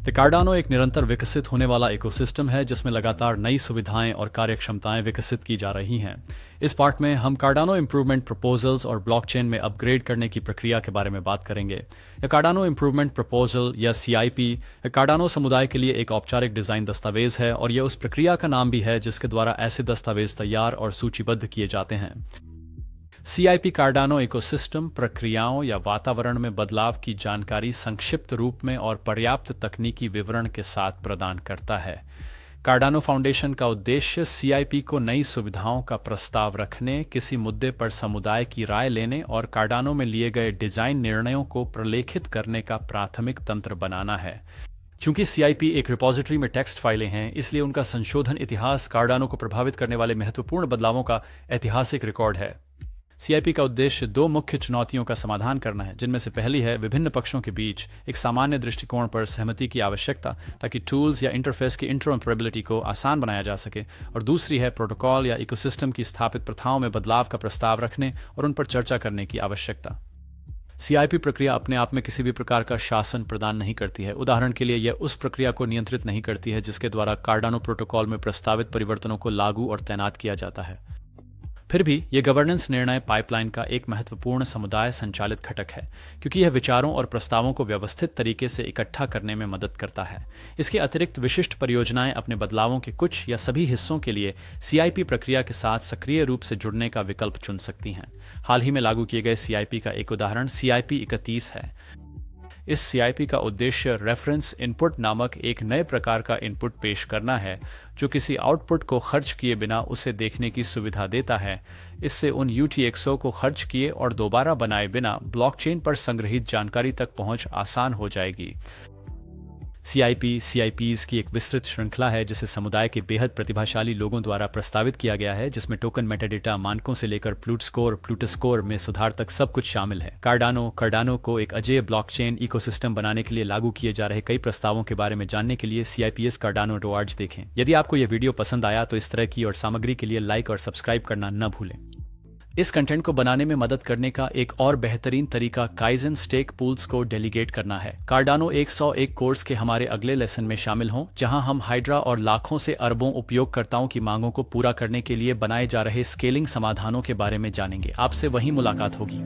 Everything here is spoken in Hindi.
द कार्डानो एक निरंतर विकसित होने वाला इकोसिस्टम है जिसमें लगातार नई सुविधाएं और कार्यक्षमताएं विकसित की जा रही हैं। इस पार्ट में हम कार्डानो इम्प्रूवमेंट प्रपोजल्स और ब्लॉकचेन में अपग्रेड करने की प्रक्रिया के बारे में बात करेंगे। यह कार्डानो इम्प्रूवमेंट प्रपोजल या CIP कार्डानो समुदाय के लिए एक औपचारिक डिज़ाइन दस्तावेज है और यह उस प्रक्रिया का नाम भी है जिसके द्वारा ऐसे दस्तावेज तैयार और सूचीबद्ध किए जाते हैं। CIP कार्डानो इकोसिस्टम प्रक्रियाओं या वातावरण में बदलाव की जानकारी संक्षिप्त रूप में और पर्याप्त तकनीकी विवरण के साथ प्रदान करता है। कार्डानो फाउंडेशन का उद्देश्य CIP को नई सुविधाओं का प्रस्ताव रखने, किसी मुद्दे पर समुदाय की राय लेने और कार्डानो में लिए गए डिजाइन निर्णयों को प्रलेखित करने का प्राथमिक तंत्र बनाना है। चूंकि CIP एक रिपॉजिटरी में टेक्स्ट फाइलें हैं, इसलिए उनका संशोधन इतिहास कार्डानो को प्रभावित करने वाले महत्वपूर्ण बदलावों का ऐतिहासिक रिकॉर्ड है। CIP का उद्देश्य दो मुख्य चुनौतियों का समाधान करना है, जिनमें से पहली है विभिन्न पक्षों के बीच एक सामान्य दृष्टिकोण पर सहमति की आवश्यकता ताकि टूल्स या इंटरफेस की इंटरऑपरेबिलिटी को आसान बनाया जा सके, और दूसरी है प्रोटोकॉल या इकोसिस्टम की स्थापित प्रथाओं में बदलाव का प्रस्ताव रखने और उन पर चर्चा करने की आवश्यकता। CIP प्रक्रिया अपने आप में किसी भी प्रकार का शासन प्रदान नहीं करती है। उदाहरण के लिए यह उस प्रक्रिया को नियंत्रित नहीं करती है जिसके द्वारा कार्डानो प्रोटोकॉल में प्रस्तावित परिवर्तनों को लागू और तैनात किया जाता है। फिर भी यह गवर्नेंस निर्णय पाइपलाइन का एक महत्वपूर्ण समुदाय संचालित घटक है, क्योंकि यह विचारों और प्रस्तावों को व्यवस्थित तरीके से इकट्ठा करने में मदद करता है। इसके अतिरिक्त विशिष्ट परियोजनाएं अपने बदलावों के कुछ या सभी हिस्सों के लिए CIP प्रक्रिया के साथ सक्रिय रूप से जुड़ने का विकल्प चुन सकती हैं। हाल ही में लागू किए गए CIP का एक उदाहरण CIP 31 है। इस CIP का उद्देश्य रेफरेंस इनपुट नामक एक नए प्रकार का इनपुट पेश करना है, जो किसी आउटपुट को खर्च किए बिना उसे देखने की सुविधा देता है। इससे उन UTXO को खर्च किए और दोबारा बनाए बिना ब्लॉकचेन पर संग्रहित जानकारी तक पहुंच आसान हो जाएगी। CIPs की एक विस्तृत श्रृंखला है जिसे समुदाय के बेहद प्रतिभाशाली लोगों द्वारा प्रस्तावित किया गया है, जिसमें टोकन मेटाडेटा मानकों से लेकर प्लूटस्कोर में सुधार तक सब कुछ शामिल है। कार्डानो को एक अजेय ब्लॉकचेन इकोसिस्टम बनाने के लिए लागू किए जा रहे कई प्रस्तावों के बारे में जानने के लिए CIPS कार्डानो रिवॉर्ड्स देखें। यदि आपको यह वीडियो पसंद आया तो इस तरह की और सामग्री के लिए लाइक और सब्सक्राइब करना न भूलें। इस कंटेंट को बनाने में मदद करने का एक और बेहतरीन तरीका काइजन स्टेक पूल्स को डेलीगेट करना है। कार्डानो 101 कोर्स के हमारे अगले लेसन में शामिल हों, जहां हम हाइड्रा और लाखों से अरबों उपयोगकर्ताओं की मांगों को पूरा करने के लिए बनाए जा रहे स्केलिंग समाधानों के बारे में जानेंगे। आपसे वहीं मुलाकात होगी।